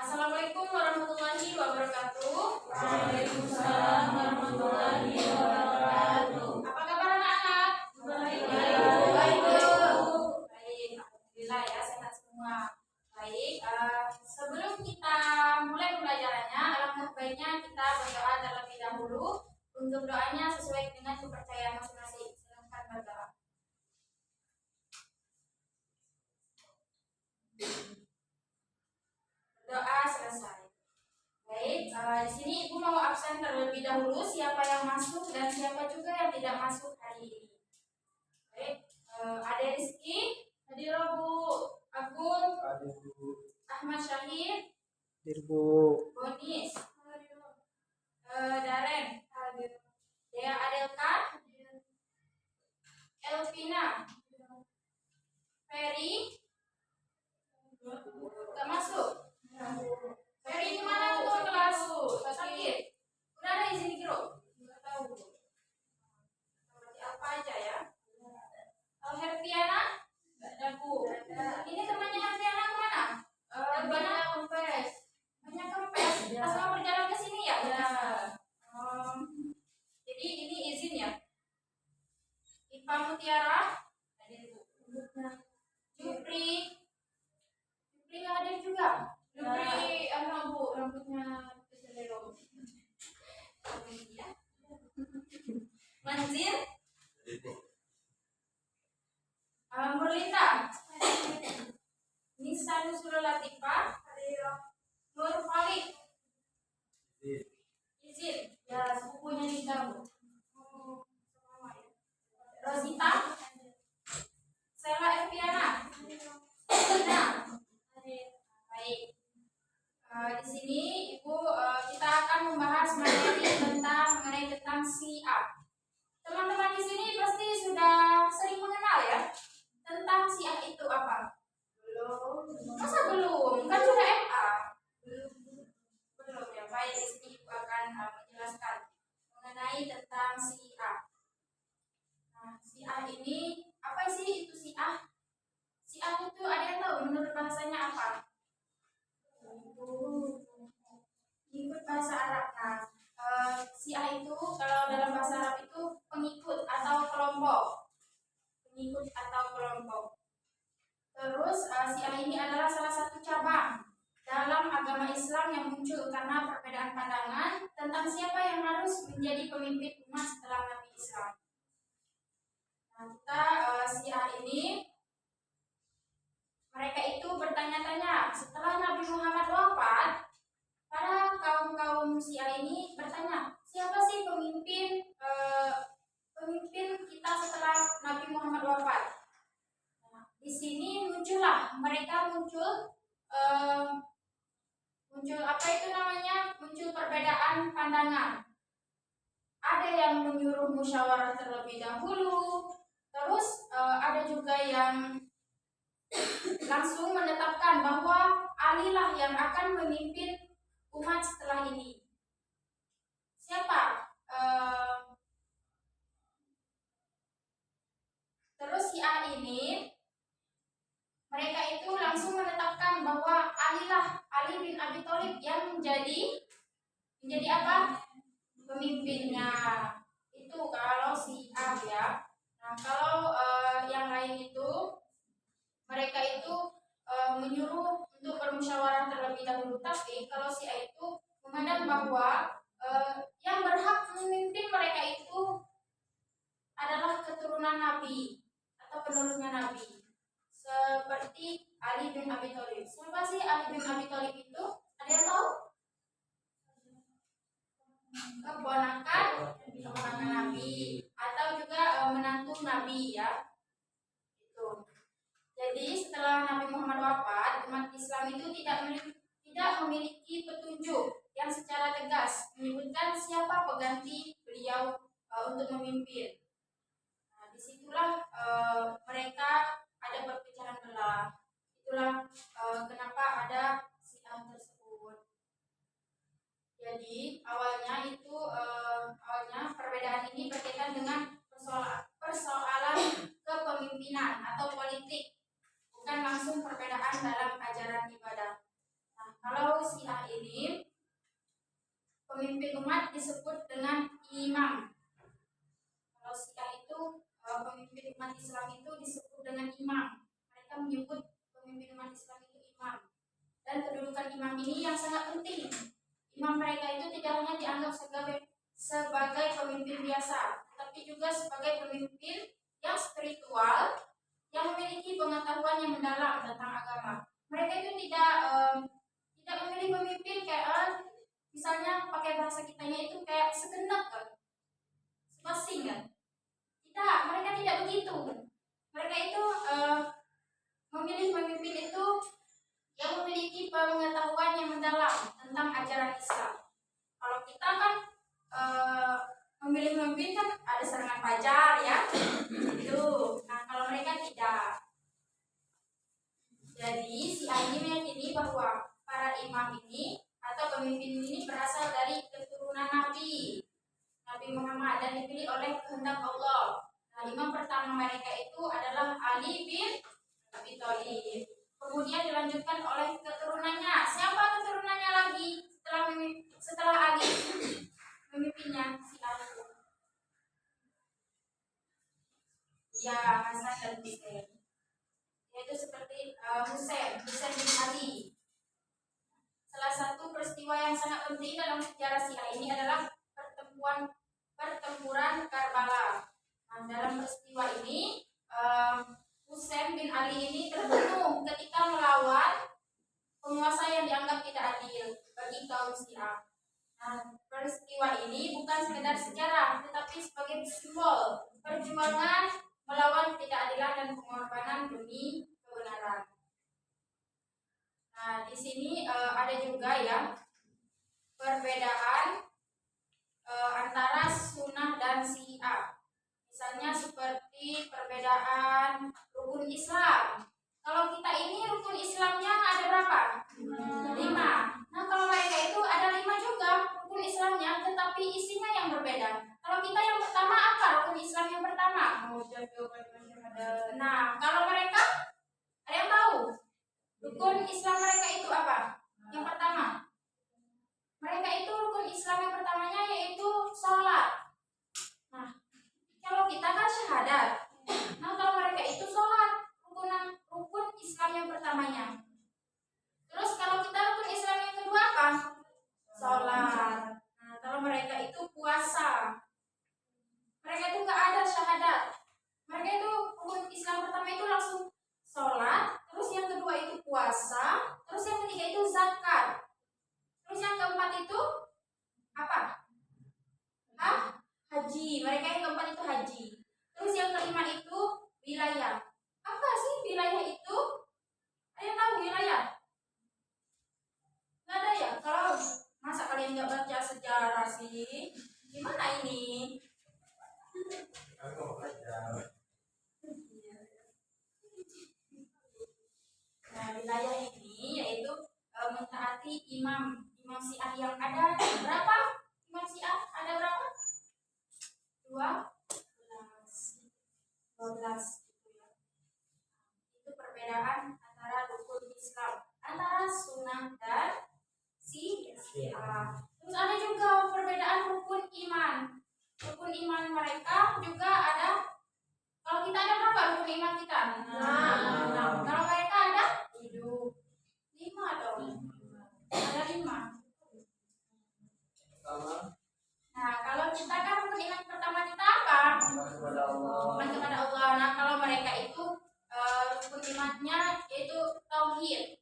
Assalamualaikum warahmatullahi wabarakatuh. Waalaikumsalam warahmatullahi wabarakatuh. Apa kabar anak-anak? Baik. Baik, alhamdulillah ya, sehat semua. Baik, sebelum kita mulai pembelajarannya, alangkah baiknya kita berdoa terlebih dahulu. Untuk doanya sesuai dengan kepercayaan masing-masing. Silakan berdoa. Doa selesai. Baik, di sini Ibu mau absen terlebih dahulu siapa yang masuk dan siapa juga yang tidak masuk hari ini. Baik, Ade Rizky, hadir Bu. Agun, Ahmad Syahid, Hadir Bu. Bonis, Daren, Dea Adelka, Elvina, Ferry, gak masuk. Ferry gimana tuh kelas? Sakit? Udah ada izin kiro? Nggak tahu. Berarti apa aja ya? Kalau Herpiana? Nggak ada Bu. Ini temannya Herpiana kemana? Banyak kempes. Banyak kempes. Pas mau berjalan ke sini ya? Jadi ini izin ya. Ipa Mutiara hadir Bu. Jupri nggak hadir juga. Jupri Bu, rambutnya keselero. Ya. Manzir, Murlita, Nisa Nusrul Latifah, Nur Khalid, izin ya, sepupunya Nisa Bu. Rosita, Sela Eviana, Ina, baik. Di sini Ibu kita akan membahas mengenai tentang siap. Teman-teman di sini pasti sudah sering mengenal ya tentang siap itu apa? Belum. Masa belum? Kan sudah MA. Belum ya. Baik, di sini Ibu akan menjelaskan mengenai tentang siap. Nah, siap ini apa sih itu siap? Siap itu ada yang tahu menurut bahasanya apa? Ikut bahasa Arab. Nah, Syiah itu kalau dalam bahasa Arab itu pengikut atau kelompok. Pengikut atau kelompok. Terus Syiah ini adalah salah satu cabang dalam agama Islam yang muncul karena perbedaan pandangan tentang siapa yang harus menjadi pemimpin umat setelah Nabi Islam. Nah, kita Syiah ini mereka itu bertanya-tanya setelah Nabi Muhammad wafat. Para kaum Syiah ini bertanya, siapa sih pemimpin kita setelah Nabi Muhammad wafat? Nah, di sini muncullah mereka muncul apa itu namanya? Muncul perbedaan pandangan. Ada yang menyuruh musyawarah terlebih dahulu, terus ada juga yang langsung menetapkan bahwa Ali lah yang akan memimpin umat setelah ini. Siapa? Terus Syiah ini mereka itu langsung menetapkan bahwa Ali bin Abi Thalib yang menjadi apa? Pemimpinnya. Itu kalau Syiah ya. Nah, kalau yang lain itu mereka itu menyuruh untuk bermusyawarah terlebih dahulu, tapi kalau Syiah itu memandang bahwa yang berhak memimpin mereka itu adalah keturunan Nabi atau penerusnya Nabi, seperti Ali bin Abi Thalib. Siapa sih Ali bin Abi Thalib itu? Ada yang tahu? Keponakan Nabi atau juga menantu Nabi ya. Itu. Jadi setelah Nabi Muhammad wafat, umat Islam itu tidak memiliki petunjuk yang secara tegas menyebutkan siapa pengganti beliau untuk memimpin. Nah, disitulah mereka ada perpecahan belah. Itulah kenapa ada Syiah tersebut. Jadi awalnya perbedaan ini berkaitan dengan persoalan kepemimpinan atau politik, bukan langsung perbedaan dalam ajaran ibadah. Nah, kalau kalau Syiah ini pemimpin umat disebut dengan imam. Kalau Syiah itu pemimpin umat Islam itu disebut dengan imam. Mereka menyebut pemimpin umat Islam itu imam. Dan kedudukan imam ini yang sangat penting. Imam mereka itu tidak hanya dianggap sebagai pemimpin biasa, tapi juga sebagai pemimpin yang spiritual, yang memiliki pengetahuan yang mendalam tentang agama. Mereka itu tidak memilih pemimpin kayak misalnya pakai bahasa kitanya itu kayak segenap kan, sepasing kan. Tidak, mereka tidak begitu. Mereka itu memilih pemimpin itu yang memiliki pengetahuan yang mendalam tentang ajaran Islam. Kalau kita kan memilih pemimpin kan ada serangan fajar ya, itu. Nah kalau mereka tidak. Jadi Syiah ini meyakini bahwa para imam ini atau pemimpin ini berasal dari keturunan Nabi Muhammad dan dipilih oleh kehendak Allah. Nah, imam pertama mereka itu adalah Ali bin Abi Thalib. Kemudian dilanjutkan oleh keturunannya. Siapa keturunannya lagi setelah Ali memimpinnya? Syiah. Ya, Hasan dan Husain. Yaitu seperti Husain bin Ali. Salah satu peristiwa yang sangat penting dalam sejarah Syiah ini adalah pertempuran Karbala. Nah, dalam peristiwa ini Husain bin Ali ini terbunuh ketika melawan penguasa yang dianggap tidak adil bagi kaum Syiah. Nah, peristiwa ini bukan sekedar sejarah, tetapi sebagai simbol perjuangan melawan ketidakadilan dan pengorbanan demi kebenaran. Nah, di sini ada juga ya perbedaan antara sunnah dan Syiah. Misalnya seperti perbedaan rukun Islam. Kalau kita ini rukun Islamnya ada berapa? 5. Nah kalau mereka itu ada 5 juga rukun Islamnya, tetapi isinya yang berbeda. Kalau kita yang pertama apa rukun Islam yang pertama? Nah kalau mereka ada yang tahu rukun Islam mereka itu apa? Yang pertama, mereka itu rukun Islam yang pertamanya yaitu sholat. Nah kalau kita kan syahadat. Nah kalau mereka itu sholat, rukun Islam yang pertamanya. Terus kalau kita rukun Islam yang kedua apa? Sholat. Nah kalau mereka itu puasa. Mereka itu nggak ada syahadat. Mereka itu rukun Islam pertama itu langsung sholat. Terus yang kedua itu puasa. Terus yang ketiga itu zakat. Terus yang keempat itu apa? Haji. Mereka yang keempat itu haji. Terus yang kelima itu wilayah. Apa sih wilayah itu? Ada yang tahu wilayah? Nggak ada ya? Kalau masa kalian nggak baca sejarah sih? Gimana ini? Nah, wilayah ini yaitu mentaati imam Syiah yang ada berapa? Imam Syiah ada berapa? 12 gitu ya. Itu perbedaan antara rukun Islam, antara sunnah dan Syiah. Terus ada juga perbedaan rukun iman. Rukun iman mereka juga ada. Kalau kita ada berapa rukun iman kita? 6. Kalau mereka ada 5 dong. Ada 5. Nah, kalau kita kan rukun iman pertama kita apa? Iman kepada Allah. Nah, kalau mereka itu rukun imannya yaitu tauhid.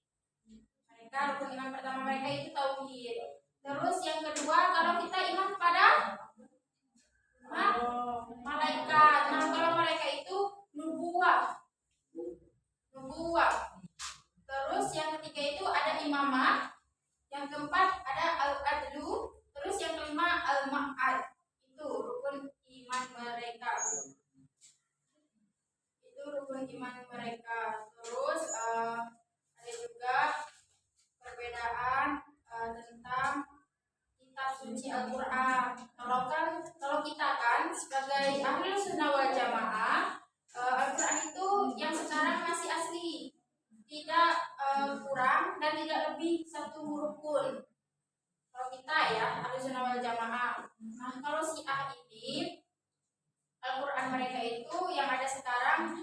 Mereka rukun iman pertama mereka itu tauhid. Terus yang kedua kalau kita iman kepada malaikat. Nah, kalau mereka itu nubuwah. Terus yang ketiga itu ada imamah. Yang keempat ada al-adlu. Terus yang kelima al-ma'ad. Itu rukun iman mereka. Terus ada juga perbedaan tentang kitab suci Al-Quran. Kalau kita kan sebagai ahli sunnah wal jamaah, Al-Quran itu yang sekarang masih asli, tidak kurang dan tidak lebih satu rukun. Kalau kita ya Ahlussunnah wal Jamaah. Nah, kalau Syiah ini Al-Quran mereka itu yang ada sekarang,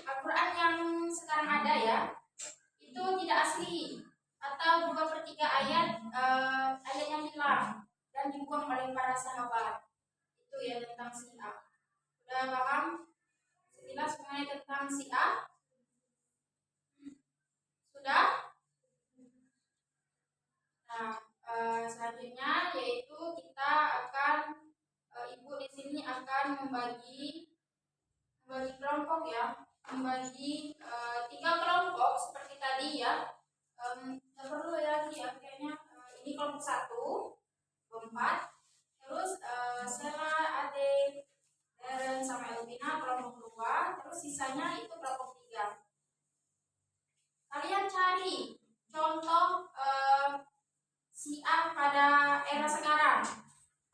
Al-Quran yang sekarang ada ya, itu tidak asli atau 2/3 ayat, ayatnya hilang dan dibuang oleh para sahabat. Itu ya tentang Syiah. Sudah paham sekilas mengenai tentang Syiah? Sudah? Nah, selanjutnya yaitu kita akan, ibu di sini akan membagi kelompok ya, membagi 3 kelompok seperti tadi ya. Nggak perlu ya lagi ya kayaknya, ini kelompok 1, 4, terus Sela, Ade, Deren sama Elvina kelompok 2, terus sisanya itu kelompok 3. Kalian cari contoh Syiah pada era sekarang.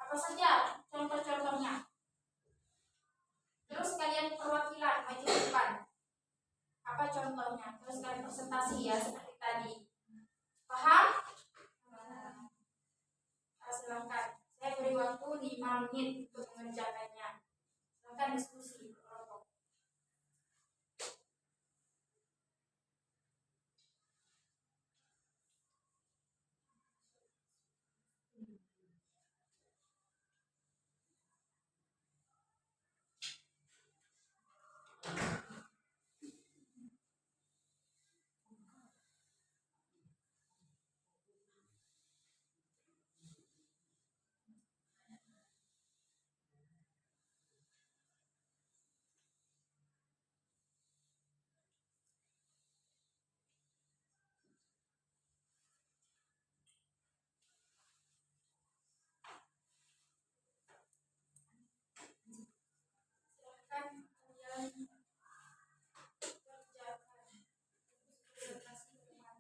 Apa saja contoh-contohnya? Terus kalian perwakilan maju ke depan. Apa contohnya? Terus kalian presentasi ya seperti tadi. Paham? Silakan. Saya beri waktu 5 menit untuk mengerjakannya. Silakan diskusi kelompok. Silakan kalian kerjakan presentasi teman.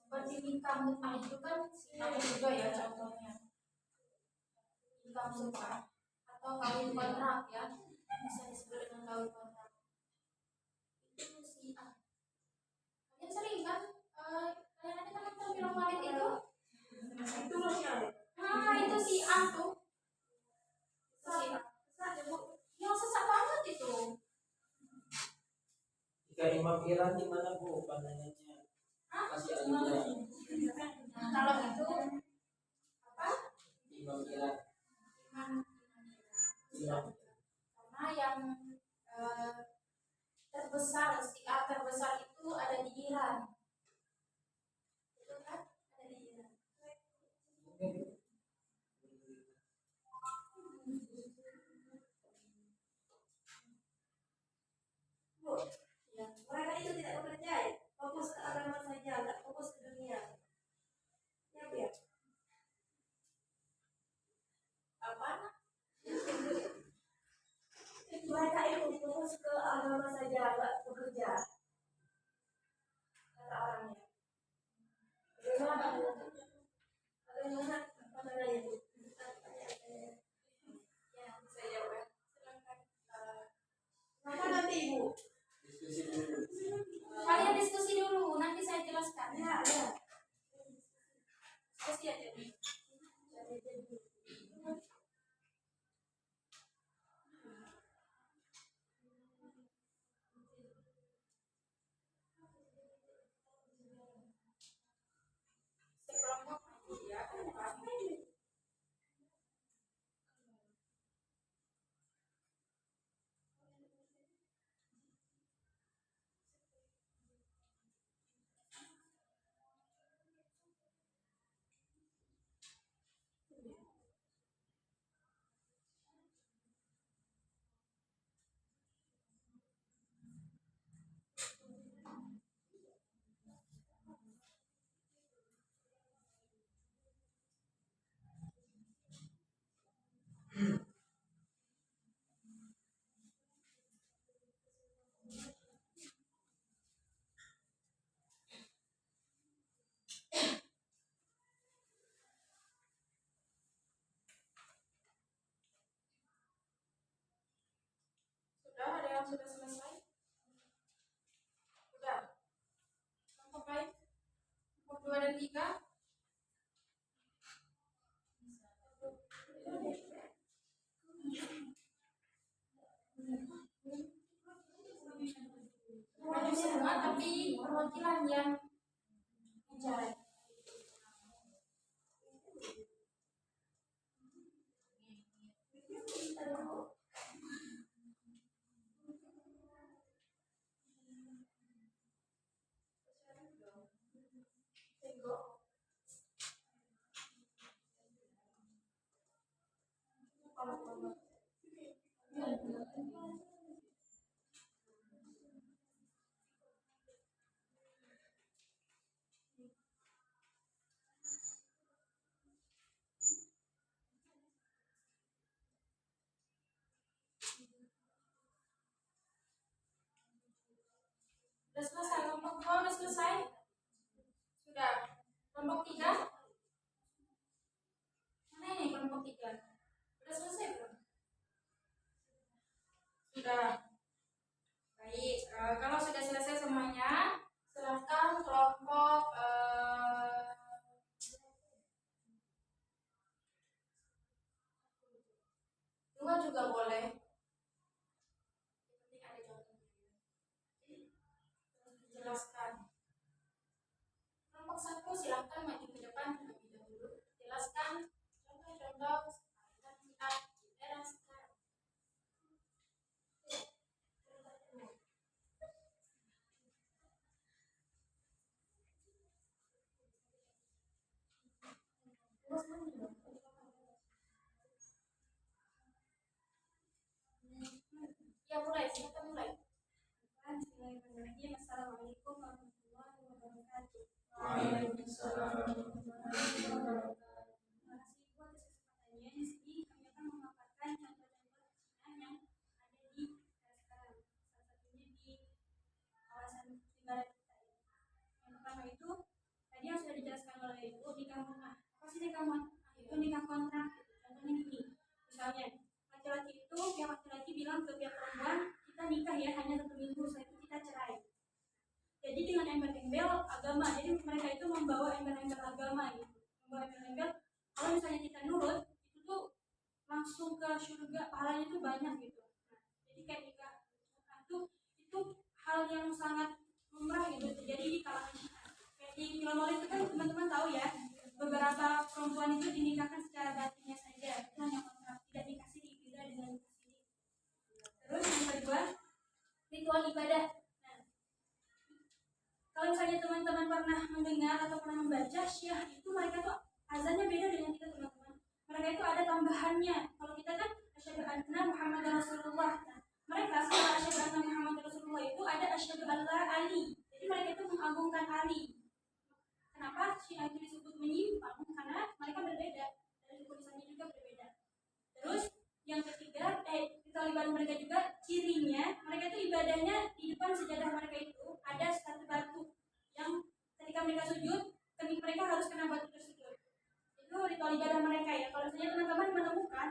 Seperti nikah mut'ah itu kan ada juga ya contohnya. Nikah mut'ah atau kawin kontrak ya, bisa disebut dengan kawin kontrak. Itu Syiah. Kalian sering kan? Kalian ada kan nonton film Walid itu? Itu loh ya. Nah, itu Syiah tuh. Itu Syiah. Yang sesak banget itu. Jika Imam Iran di mana Bu pandangannya? Masih ada Kalau itu apa? Imam Iran. Iman. Karena yang terbesar, Syiah terbesar itu ada di Iran. Itu kan ada di Iran. Bu, Ya. mereka itu tidak bekerja ya, fokus ke agama saja, nggak fokus ke dunia. Ya Bu ya. Apa? Mereka itu fokus ke agama saja, nggak bekerja. Kata orangnya. Bagaimana Bu? Bagaimana pandangannya Bu? Ya, bisa jawab ya. Silakan. Kenapa nanti Ibu? Diskusi dulu. Kalian diskusi dulu, nanti saya jelaskan. Ya, ya. Diskusi aja. Sekelompok maju ya ke depan. sudah selesai? Sudah. Kelompok lain? Kelompok 2 dan 3? Maju semua tapi perwakilan yang bicara. Sudah selesai, kelompok 2 sudah selesai? Sudah. Kelompok 3? Mana ini kelompok 3? Sudah selesai belum? Sudah. Baik, kalau sudah selesai semuanya, silahkan kelompok 2 juga boleh. Penting ada contohnya. Jelaskan. Kelompok 1 silahkan maju ke depan terlebih dahulu. Jelaskan contoh-contoh aliran di daerah sekarang. Ya mulai, silakan mulai. Bismillahirrahmanirrahim. Assalamualaikum warahmatullahi wabarakatuh. Waalaikumsalam. Terima kasih Bu atas kesempatannya. Di sini kami akan memaparkan contoh-contoh percinan yang ada di sekarang. Salah satunya di kawasan negara kita. Yang pertama itu tadi yang sudah dijelaskan oleh Ibu, nikah mut'ah. Apa sih nikah mut'ah? Itu nikah kontrak. Contohnya gini, misalnya laki-laki itu pihak laki-laki bilang ke pihak perempuan, kita nikah ya hanya 1 minggu, setelah itu kita cerai. Jadi dengan embel-embel agama, jadi mereka itu membawa embel-embel agama gitu, membawa embel-embel kalau misalnya kita nurut itu tuh langsung ke surga, pahalanya tuh banyak gitu. Nah, jadi kayak nikah itu hal yang sangat lumrah gitu terjadi di kalangan kita. Kayak di film itu kan teman-teman tahu ya, beberapa perempuan itu dinikahkan secara batinnya saja, itu hanya kontrak, tidak dikasih ibadah dengan dikasih. Terus yang kedua, ritual ibadah. Nah, kalau misalnya teman-teman pernah mendengar atau pernah membaca Syiah itu mereka tuh azannya beda dengan kita teman-teman. Mereka itu ada tambahannya. Kalau kita kan asyhadu anna Muhammadar Rasulullah. Nah, mereka setelah asyhadu anna Muhammadar Rasulullah itu ada asyhadu alla Ali. Jadi mereka itu mengagungkan Ali. Kenapa Syiah itu disebut menyimpang? Karena mereka berbeda dan tulisannya juga berbeda. Terus yang ketiga, ritual ibadah mereka juga cirinya mereka itu ibadahnya di depan sejadah mereka itu ada satu batu yang ketika mereka sujud, mereka harus kena batu tersebut. Itu ritual ibadah mereka ya. Kalau misalnya teman-teman menemukan,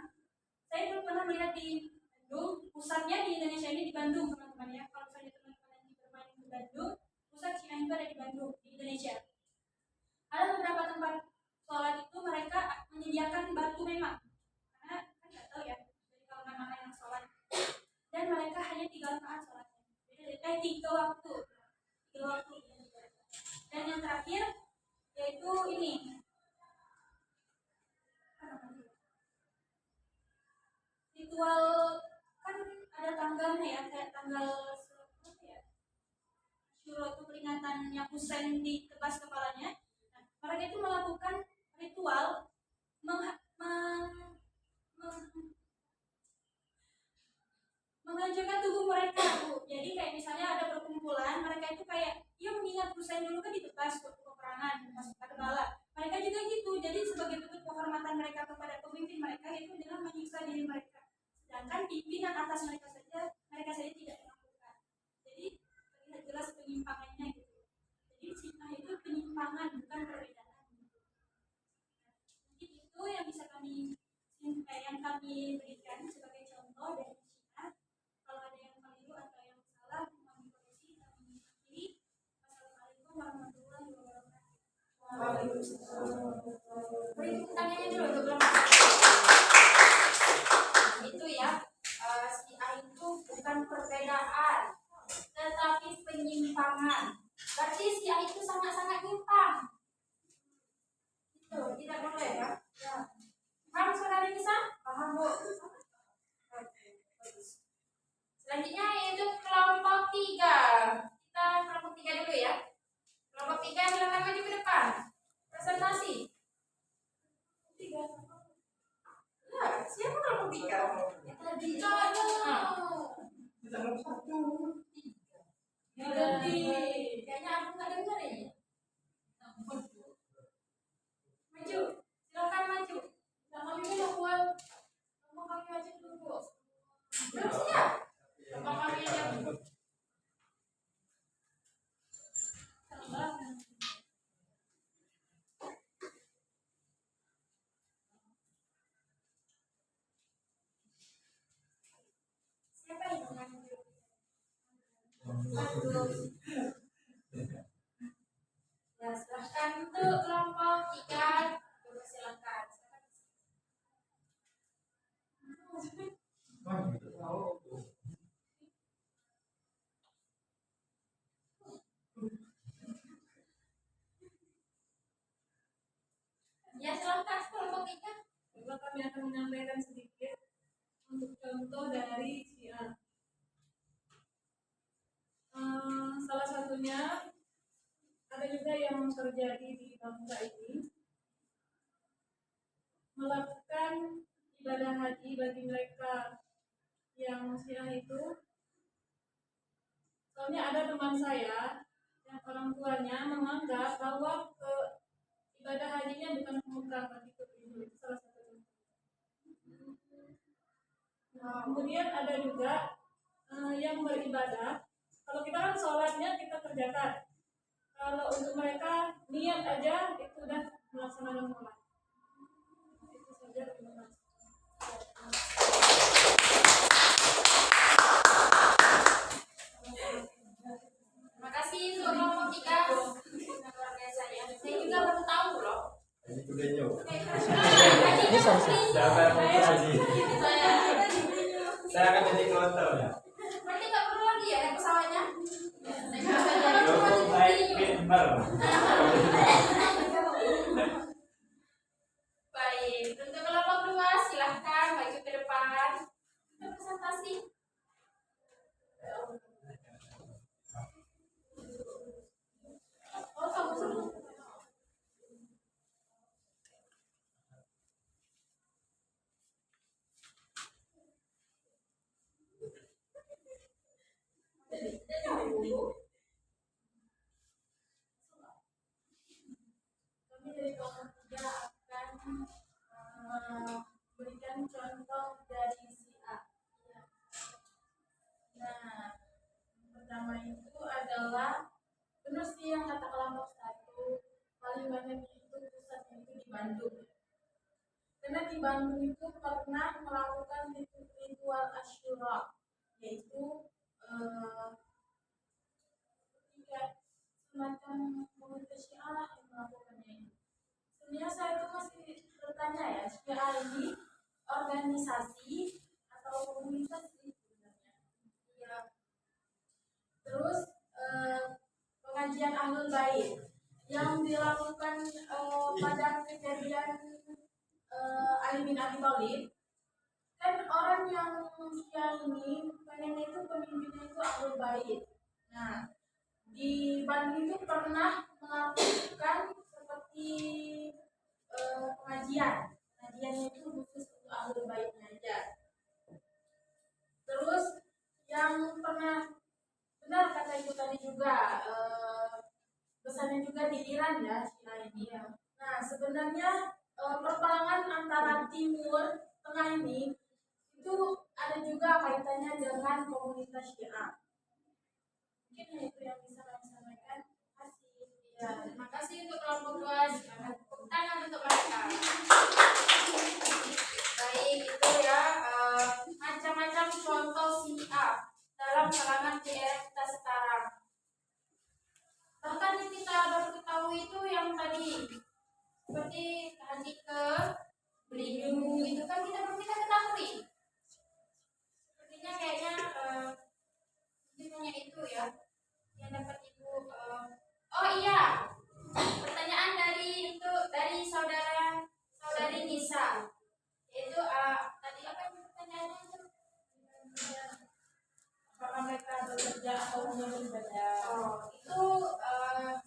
saya itu pernah melihat di Bandung, pusatnya di Indonesia ini di Bandung teman-teman ya. Kalau misalnya teman-teman nanti bermain di Bandung, pusat Syiah itu ada di Bandung, di Indonesia. Ada beberapa tempat sholat itu mereka menyediakan batu memang, karena kan nggak tahu ya dari kalangan mana yang sholat. Dan mereka hanya 3 rakaat sholatnya, 3 waktu. Dan yang terakhir yaitu ini ritual, kan ada tanggalnya ya, kayak tanggal Syuro itu peringatannya Husain ditebas kepalanya. Nah, mereka itu melakukan ritual menghancurkan tubuh mereka Bu. Jadi kayak misalnya ada perkumpulan, mereka itu kayak dia mengingat Husain dulu kan ditebas waktu peperangan masuk ke Karbala. Mereka juga gitu. Jadi sebagai bentuk penghormatan mereka kepada pemimpin mereka itu dengan menyiksa diri mereka. Sedangkan pimpinan atas mereka saja tidak melakukan. Jadi terlihat jelas penyimpangannya gitu. Jadi Syiah itu penyimpangan bukan perbedaan. Mungkin itu yang bisa yang kami berikan sebagai contoh dari Syiah. Kalau ada yang keliru penyimpangan. Berarti si A itu sangat-sangat nyimpang. Itu tidak boleh ya. Ya. Paham saudara Nisa? Paham Bu. Oke, bagus. Selanjutnya yaitu kelompok 3. Kita kelompok 3 dulu ya. Kelompok 3 silakan maju ke depan. Presentasi. 3. Ya, siapa kelompok 3? Yang tadi. Kita nomor 1. Kayaknya aku nggak dengar ini. Maju, silakan maju. Nama kami yang buat. Nama kami aja dulu. Belum siap. Nama kami aja dulu. Siapa yang maju? Ya, silahkan untuk kelompok 3. Silakan. Ya, silakan kelompok 3. Coba kami akan menyampaikan sedikit untuk contoh dari si A. Salah satunya ada juga yang terjadi di bangsa ini melakukan ibadah haji bagi mereka yang si A itu. Soalnya ada teman saya yang orang tuanya menganggap bahwa ibadah hajinya bukan ke Mekah tapi ke Madinah. Itu salah satunya. Kemudian ada juga yang beribadah. Kalau kita kan sholatnya kita kerjakan. Kalau untuk mereka niat aja itu udah melaksanakan sholat. Itu saja, terima kasih. Terima kasih untuk kelompok 3. Luar biasa ya. Saya juga baru tahu loh. Siapa yang mau haji? Saya akan jadi konter ya. Berarti nggak perlu lagi ya naik pesawatnya? Cukup naik mimbar. Baik, untuk kelompok 2 silahkan maju ke depan. Kita presentasi. Oh, kamu dulu. Kami dari kelompok 3 akan memberikan contoh dari si A. Nah, yang pertama itu adalah benar sih yang kata kelompok 1, paling banyak itu pusatnya itu di Bandung. Karena di Bandung itu pernah melakukan ritual Asyura, yaitu ketika semacam komunitas Syiah yang melakukannya ini. Sebenarnya saya itu masih bertanya ya, Syiah ini organisasi atau komunitas sih sebenarnya. Ya. Terus pengajian Ahlul Bait yang dilakukan pada kejadian Ali bin Abi Thalib, kan orang yang Syiah ini pengennya itu pemimpinnya itu Ahlul Bait. Nah, di Bandung itu pernah melakukan seperti pengajiannya itu khusus untuk Ahlul Baitnya aja. Terus yang pernah benar kata itu tadi juga pesannya juga di Iran ya Syiah ini ya. Nah, sebenarnya perperangan antara Timur Tengah ini itu ada juga kaitannya dengan komunitas Syiah. Mungkin itu yang bisa kami sampaikan. Terima kasih. Ya, terima kasih untuk kelompok 2. Silakan tepuk tangan untuk mereka. Baik, itu ya macam-macam contoh Syiah dalam kalangan di era kita sekarang. Bahkan yang kita baru ketahui itu yang tadi seperti haji ke Belitung itu kan kita ketahui. Sepertinya kayaknya itu ya yang dapat bekerja atau hanya beribadah. Itu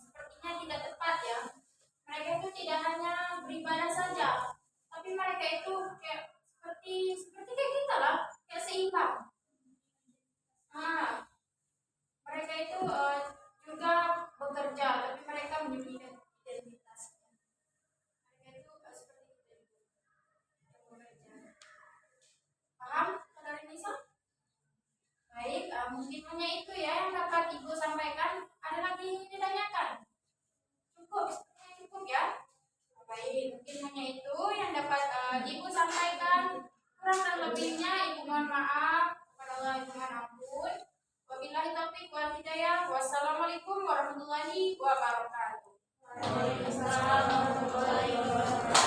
sepertinya tidak tepat ya. Mereka itu tidak hanya beribadah saja, tapi mereka itu kayak seperti kayak kita lah, kayak seimbang. Nah, mereka itu juga bekerja, tapi mereka menyembunyikan identitasnya. Mereka itu seperti kita juga yang bekerja. Paham, saudara Nisa? Baik, mungkin hanya itu ya yang dapat Ibu sampaikan. Ada lagi yang ditanyakan? Cukup, sepertinya cukup ya. Baik, mungkin hanya itu yang dapat Ibu sampaikan. Kurang dan lebihnya Ibu mohon maaf. Kepada Allah Ibu mohon ampun. Wabillahi taufiq wal hidayah. Wassalamualaikum warahmatullahi wabarakatuh. Waalaikumsalam warahmatullahi wabarakatuh.